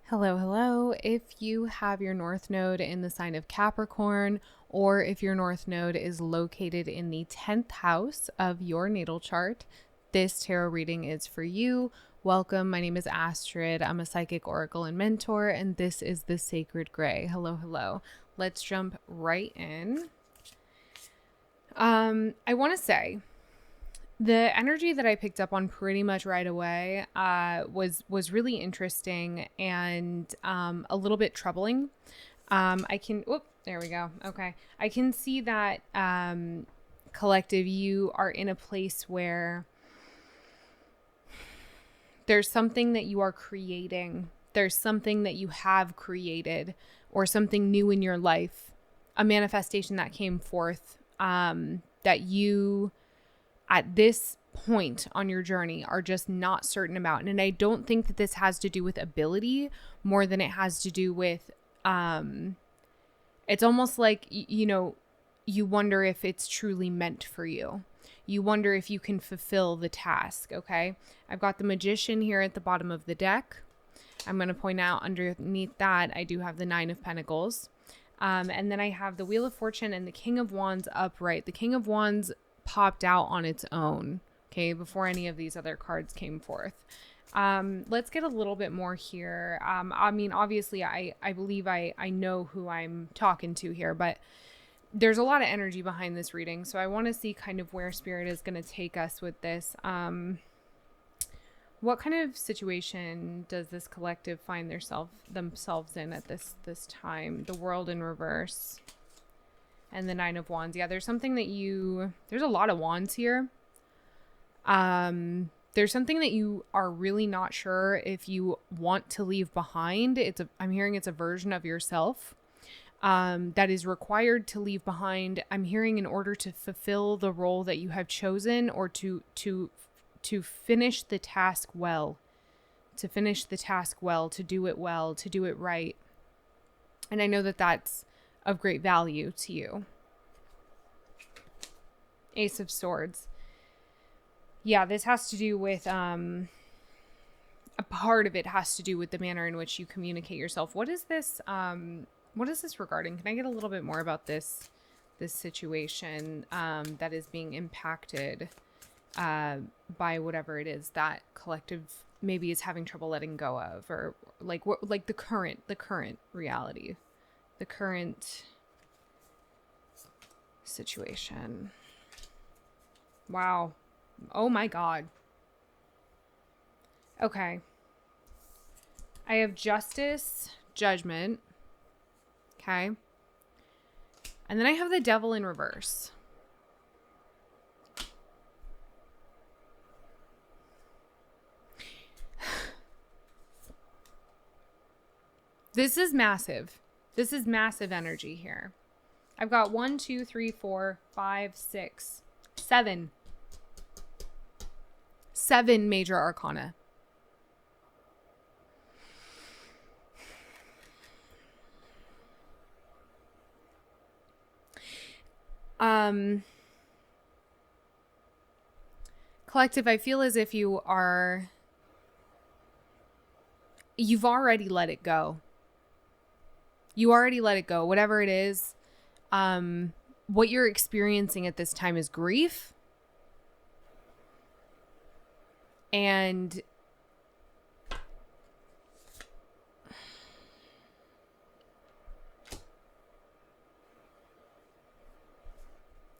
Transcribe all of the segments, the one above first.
Hello, hello. If you have your North Node in the sign of Capricorn, or if your North Node is located in the 10th house of your natal chart, this tarot reading is for you. Welcome. My name is Astrid. I'm a psychic oracle and mentor, and this is the Sacred Gray. Hello, hello. Let's jump right in. I want to say the energy that I picked up on pretty much right away was really interesting and a little bit troubling. There we go. Okay. I can see that collective, you are in a place where there's something that you are creating. There's something that you have created or something new in your life, a manifestation that came forth that you at this point on your journey are just not certain about. And I don't think that this has to do with ability more than it has to do with, it's almost like, you wonder if it's truly meant for you. You wonder if you can fulfill the task. Okay. I've got the Magician here at the bottom of the deck. I'm going to point out underneath that, I do have the 9 of Pentacles. And then I have the Wheel of Fortune and the King of Wands upright. The King of Wands popped out on its own, okay, before any of these other cards came forth. Let's get a little bit more here. I mean, obviously, I believe I know who I'm talking to here, but there's a lot of energy behind this reading, so I want to see kind of where Spirit is going to take us with this. What kind of situation does this collective find themselves in at this time? The World in reverse. And the 9 of Wands. Yeah, there's something that there's a lot of wands here. There's something that you are really not sure if you want to leave behind. I'm hearing it's a version of yourself that is required to leave behind. I'm hearing in order to fulfill the role that you have chosen, or to finish the task well, to do it right. And I know that that's of great value to you. Ace of Swords. Yeah, this has to do with, a part of it has to do with the manner in which you communicate yourself. What is this regarding? Can I get a little bit more about this situation that is being impacted by whatever it is that collective maybe is having trouble letting go of, or like the current reality, the current situation. Wow. Oh my God. Okay. I have Justice, Judgment. Okay. And then I have the Devil in reverse. This is massive. This is massive energy here. I've got 1, 2, 3, 4, 5, 6, 7. 7 major arcana. Collective, I feel as if you've already let it go. You already let it go. Whatever it is, what you're experiencing at this time is grief. And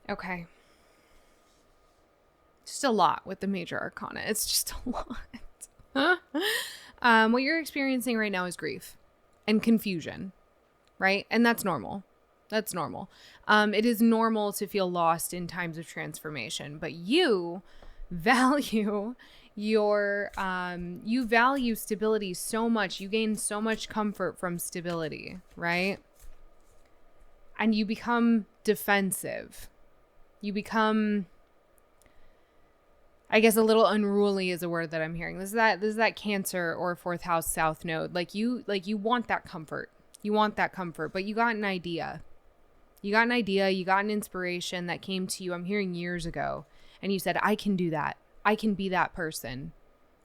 okay. Just a lot with the major arcana. It's just a lot. What you're experiencing right now is grief and confusion, right? And that's normal. That's normal. It is normal to feel lost in times of transformation, but you value you value stability so much. You gain so much comfort from stability, right? And you become defensive. You become, I guess, a little unruly is a word that I'm hearing. This is that Cancer or 4th house South node. Like you want that comfort. You want that comfort, but you got an idea. You got an inspiration that came to you, I'm hearing, years ago. And you said, I can do that. I can be that person.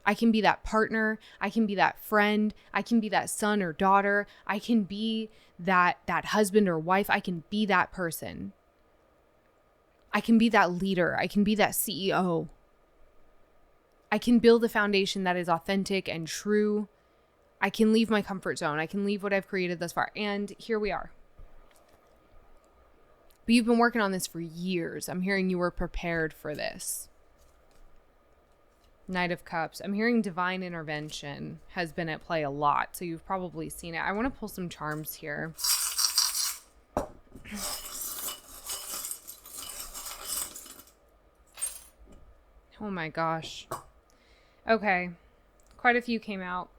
I can be that partner. I can be that friend. I can be that son or daughter. I can be that husband or wife. I can be that person. I can be that leader. I can be that CEO. I can build a foundation that is authentic and true. I can leave my comfort zone. I can leave what I've created thus far. And here we are. But you've been working on this for years. I'm hearing you were prepared for this. Knight of Cups. I'm hearing divine intervention has been at play a lot. So you've probably seen it. I want to pull some charms here. Oh my gosh. Okay. Quite a few came out.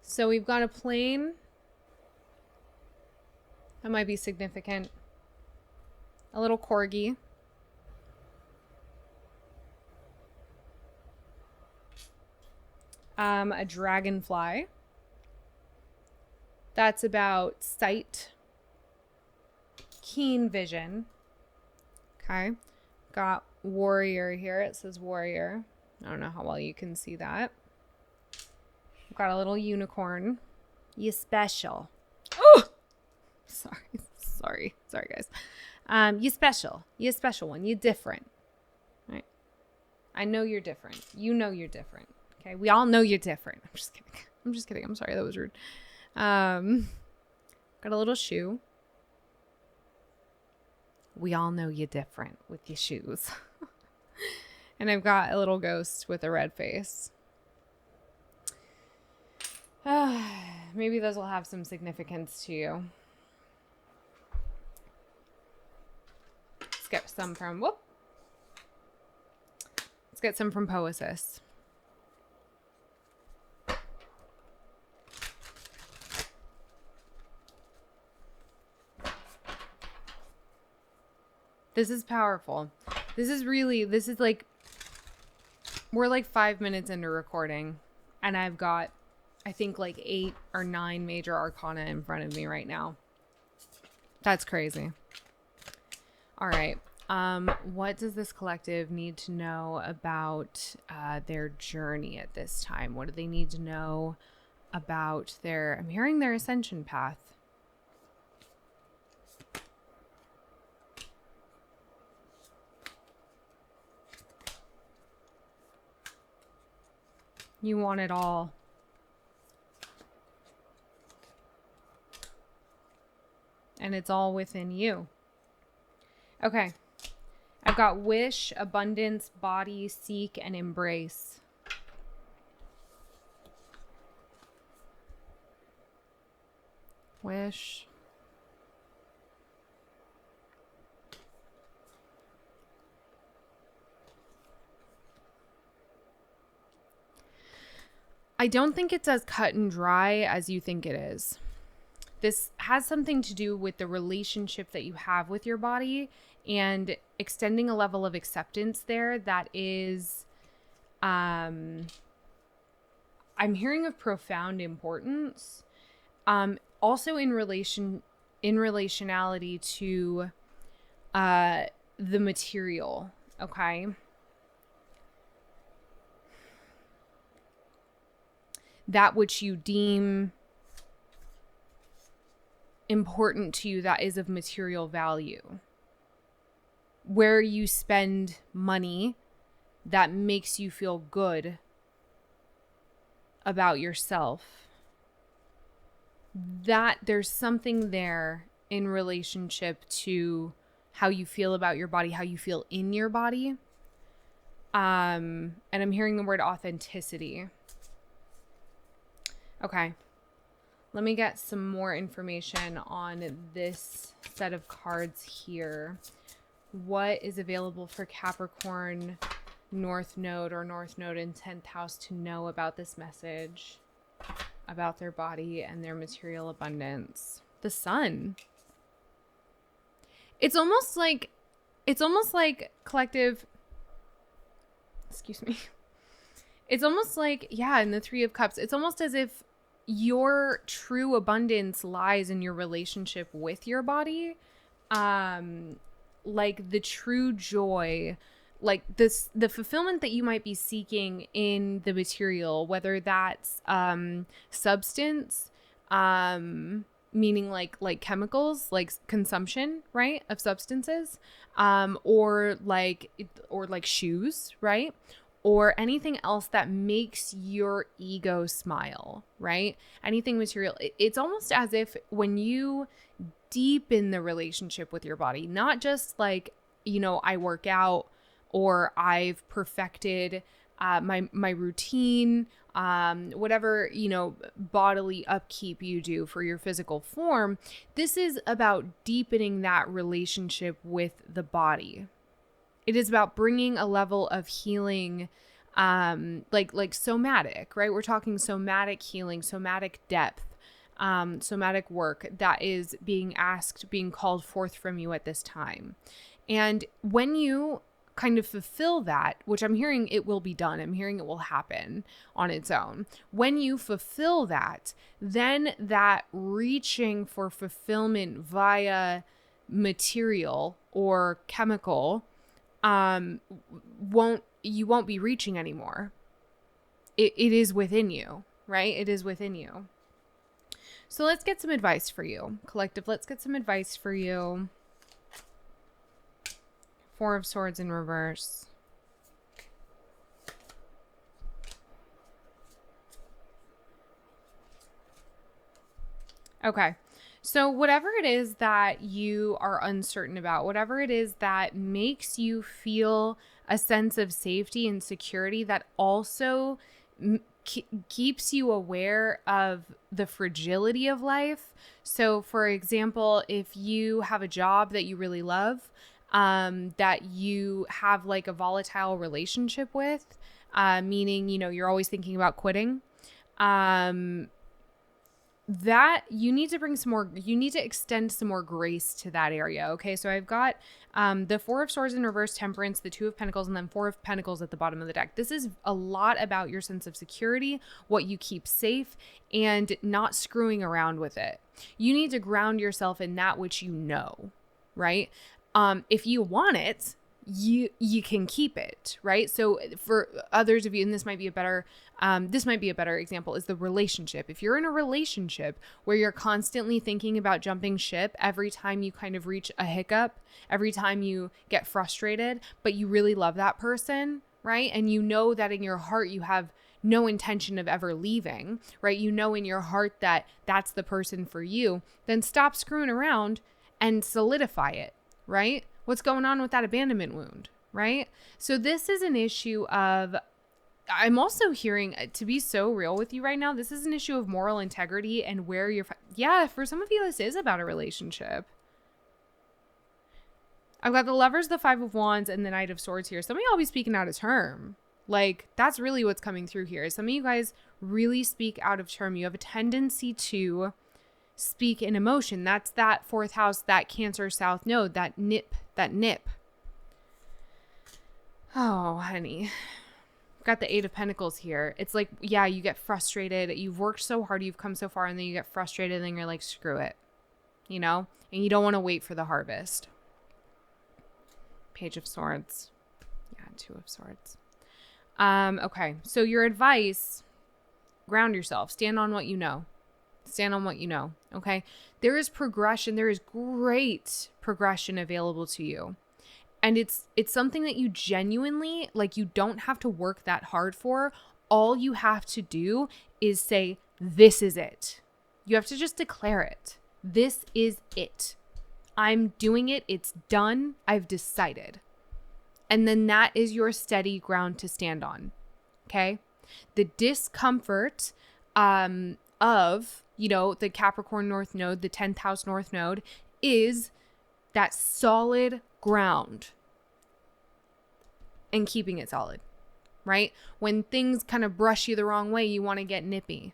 So we've got a plane. That might be significant. A little corgi. A dragonfly. That's about sight. Keen vision. Okay. Got warrior here. It says warrior. I don't know how well you can see that. Got a little unicorn. You special. Oh! Sorry, guys. You special. You a special one. You different. Right? I know you're different. You know you're different. Okay? We all know you're different. I'm just kidding. I'm sorry. That was rude. Got a little shoe. We all know you're different with your shoes. And I've got a little ghost with a red face. Maybe those will have some significance to you. Let's get some from, Let's get some from Poesis. This is powerful. This is like, we're like 5 minutes into recording and I've got, I think like 8 or 9 major arcana in front of me right now. That's crazy. All right. What does this collective need to know about their journey at this time? What do they need to know about I'm hearing their ascension path. You want it all. And it's all within you. Okay. I've got wish, abundance, body, seek, and embrace. Wish. I don't think it's as cut and dry as you think it is. This has something to do with the relationship that you have with your body and extending a level of acceptance there that is, I'm hearing of profound importance. Also in relationality to the material, okay? That which you deem important to you, that is of material value. Where you spend money that makes you feel good about yourself. That there's something there in relationship to how you feel about your body, how you feel in your body. And I'm hearing the word authenticity. Okay. Let me get some more information on this set of cards here. What is available for Capricorn, North Node, or North Node in 10th house to know about this message, about their body and their material abundance? The Sun. It's almost like collective, excuse me. It's almost like, yeah, in the 3 of Cups, it's almost as if your true abundance lies in your relationship with your body. Like the true joy like this, the fulfillment that you might be seeking in the material, whether that's substance, meaning like chemicals, like consumption, right, of substances, or like shoes, right, or anything else that makes your ego smile, right? Anything material. It's almost as if when you deepen the relationship with your body, not just like, I work out or I've perfected my routine, whatever, bodily upkeep you do for your physical form. This is about deepening that relationship with the body. It is about bringing a level of healing, like somatic, right? We're talking somatic healing, somatic depth, somatic work that is being called forth from you at this time. And when you kind of fulfill that, which I'm hearing it will be done, I'm hearing it will happen on its own. When you fulfill that, then that reaching for fulfillment via material or chemical, won't be reaching anymore. It is within you, right? It is within you. So let's get some advice for you, collective. Let's get some advice for you. Four of Swords in reverse. Okay. So whatever it is that you are uncertain about, whatever it is that makes you feel a sense of safety and security that also keeps you aware of the fragility of life. So for example, if you have a job that you really love, that you have like a volatile relationship with, meaning, you're always thinking about quitting, that you need to extend some more grace to that area. Okay. So I've got, the Four of Swords in reverse, Temperance, the Two of Pentacles, and then Four of Pentacles at the bottom of the deck. This is a lot about your sense of security, what you keep safe, and not screwing around with it. You need to ground yourself in that which you know, right? If you want it, you can keep it, right? So for others of you, and this might be a better example, is the relationship. If you're in a relationship where you're constantly thinking about jumping ship every time you kind of reach a hiccup, every time you get frustrated, but you really love that person, right? And you know that in your heart you have no intention of ever leaving, right? You know in your heart that that's the person for you, then stop screwing around and solidify it, right? What's going on with that abandonment wound, right? So this is an issue of, I'm also hearing, to be so real with you right now, this is an issue of moral integrity and where you're, for some of you, this is about a relationship. I've got the Lovers, the Five of Wands, and the Knight of Swords here. Some of y'all be speaking out of term. Like, that's really what's coming through here. Some of you guys really speak out of term. You have a tendency to speak in emotion. That's that fourth house, that Cancer South node, that nip. Oh, honey. Got the Eight of Pentacles here. It's like, you get frustrated. You've worked so hard. You've come so far, and then you get frustrated, and then you're like, screw it, and you don't want to wait for the harvest. Page of Swords. Two of Swords. Okay. So your advice, ground yourself. Stand on what you know. Okay. There is progression. There is great progression available to you. And it's something that you genuinely, like, you don't have to work that hard for. All you have to do is say, this is it. You have to just declare it. This is it. I'm doing it. It's done. I've decided. And then that is your steady ground to stand on. Okay. The discomfort, of, the Capricorn North Node, the 10th house North Node, is that solid ground and keeping it solid, right? When things kind of brush you the wrong way, you want to get nippy.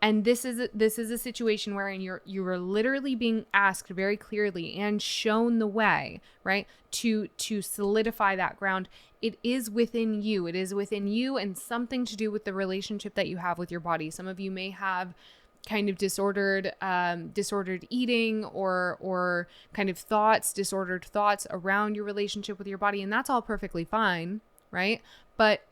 And this is a situation wherein you are literally being asked very clearly and shown the way, right? To solidify that ground. It is within you. It is within you, and something to do with the relationship that you have with your body. Some of you may have kind of disordered eating or kind of disordered thoughts around your relationship with your body. And that's all perfectly fine, right? But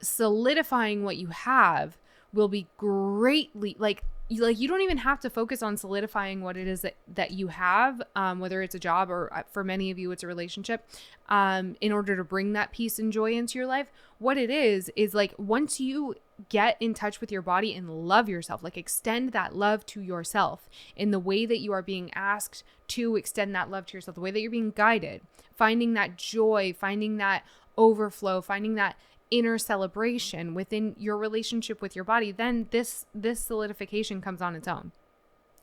solidifying what you have will be greatly like you don't even have to focus on solidifying what it is that you have, whether it's a job or for many of you, it's a relationship, in order to bring that peace and joy into your life. What it is like, once you get in touch with your body and love yourself, like extend that love to yourself in the way that you are being asked to extend that love to yourself, the way that you're being guided, finding that joy, finding that overflow, finding that inner celebration within your relationship with your body, then this solidification comes on its own.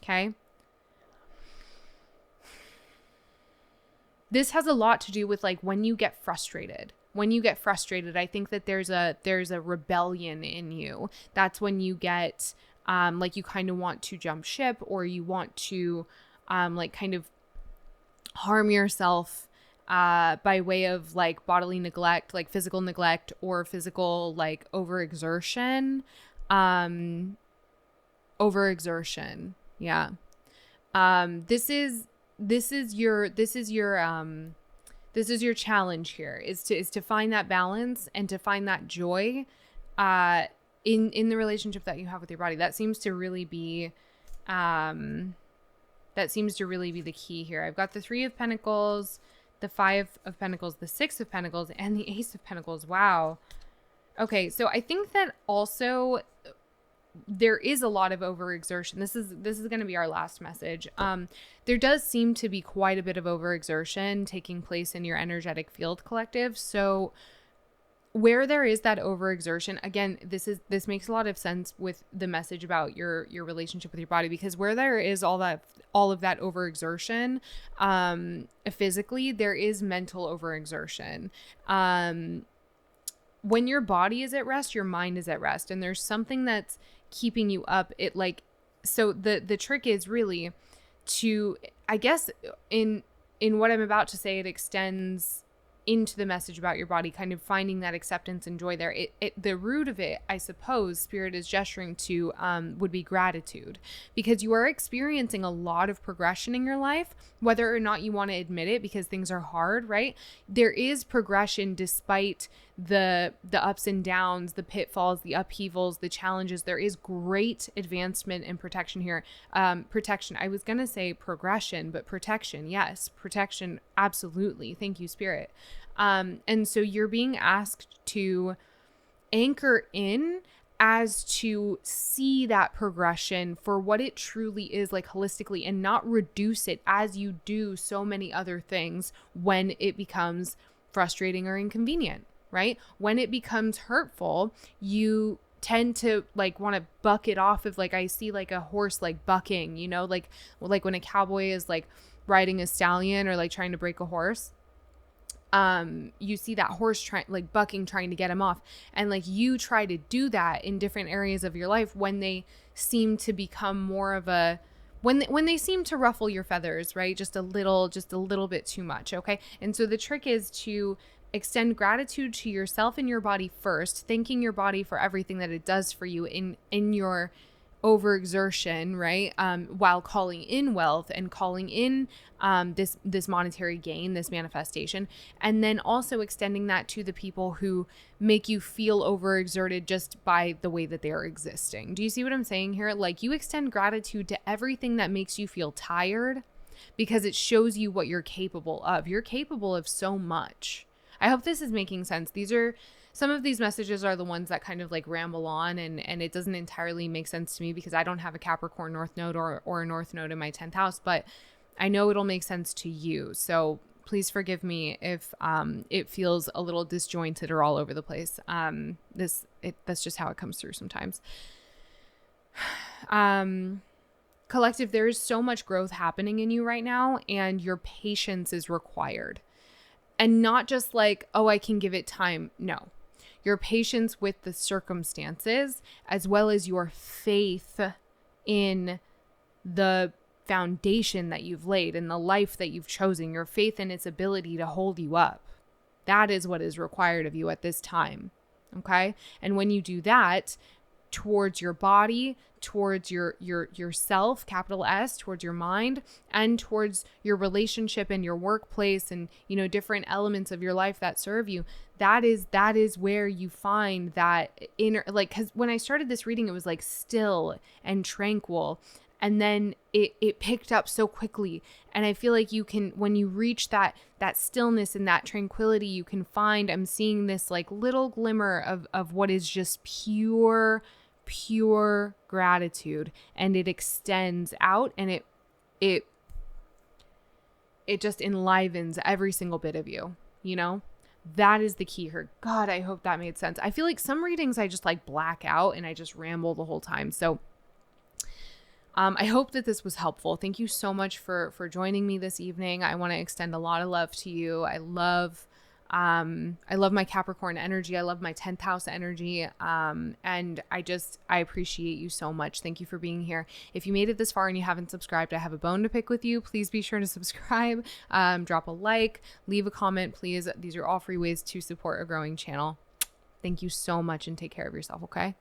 Okay. This has a lot to do with like when you get frustrated. I think that there's a rebellion in you. That's when you get like you kind of want to jump ship, or you want to like kind of harm yourself by way of like bodily neglect, like physical neglect or physical like overexertion. Yeah. This is your challenge here, is to find that balance and to find that joy in the relationship that you have with your body. That seems to really be the key here. I've got the 3 of Pentacles, the 5 of Pentacles, the 6 of Pentacles, and the Ace of Pentacles. Wow. Okay, so I think that also there is a lot of overexertion. This is going to be our last message. There does seem to be quite a bit of overexertion taking place in your energetic field, collective. So where there is that overexertion, again, this makes a lot of sense with the message about your relationship with your body, because where there is all of that overexertion, physically, there is mental overexertion. When your body is at rest, your mind is at rest, and there's something that's keeping you up. So the trick is really to, I guess, in what I'm about to say, it extends into the message about your body, kind of finding that acceptance and joy there. The root of it, I suppose, Spirit is gesturing to, would be gratitude, because you are experiencing a lot of progression in your life, whether or not you want to admit it, because things are hard, right? There is progression despite the ups and downs, the pitfalls, the upheavals, the challenges. There is great advancement and protection here. Protection. I was going to say progression, but protection. Yes. Protection. Absolutely. Thank you, Spirit. And so you're being asked to anchor in as to see that progression for what it truly is, like holistically, and not reduce it as you do so many other things when it becomes frustrating or inconvenient, right? When it becomes hurtful, you tend to like want to buck it off of, like, I see like a horse like bucking, you know, like when a cowboy is like riding a stallion or like trying to break a horse. You see that horse bucking, trying to get him off. And like you try to do that in different areas of your life when they seem to become more of when they seem to ruffle your feathers, right? Just a little bit too much. Okay. And so the trick is to extend gratitude to yourself and your body first, thanking your body for everything that it does for you in your overexertion, right? While calling in wealth and calling in this monetary gain, this manifestation, and then also extending that to the people who make you feel overexerted just by the way that they are existing. Do you see what I'm saying here? Like, you extend gratitude to everything that makes you feel tired, because it shows you what you're capable of. You're capable of so much. I hope this is making sense. Some of these messages are the ones that kind of like ramble on, and it doesn't entirely make sense to me because I don't have a Capricorn North Node or a North Node in my 10th house, but I know it'll make sense to you. So please forgive me if it feels a little disjointed or all over the place. That's just how it comes through sometimes. Collective, there is so much growth happening in you right now, and your patience is required. And not just like, oh, I can give it time. No. Your patience with the circumstances, as well as your faith in the foundation that you've laid and the life that you've chosen, your faith in its ability to hold you up. That is what is required of you at this time. Okay. And when you do that towards your body, towards yourself, capital S, towards your mind, and towards your relationship and your workplace, and, you know, different elements of your life that serve you. That is where you find that inner, like, because when I started this reading, it was like still and tranquil. And then it picked up so quickly. And I feel like you can, when you reach that stillness and that tranquility, you can find, I'm seeing this like little glimmer of what is just pure gratitude. And it extends out, and it just enlivens every single bit of you, you know? That is the key here. God, I hope that made sense. I feel like some readings I just like black out and I just ramble the whole time. So I hope that this was helpful. Thank you so much for joining me this evening. I want to extend a lot of love to you. I love my Capricorn energy. I love my 10th house energy. And I appreciate you so much. Thank you for being here. If you made it this far and you haven't subscribed, I have a bone to pick with you. Please be sure to subscribe, drop a like, leave a comment, please. These are all free ways to support a growing channel. Thank you so much, and take care of yourself. Okay.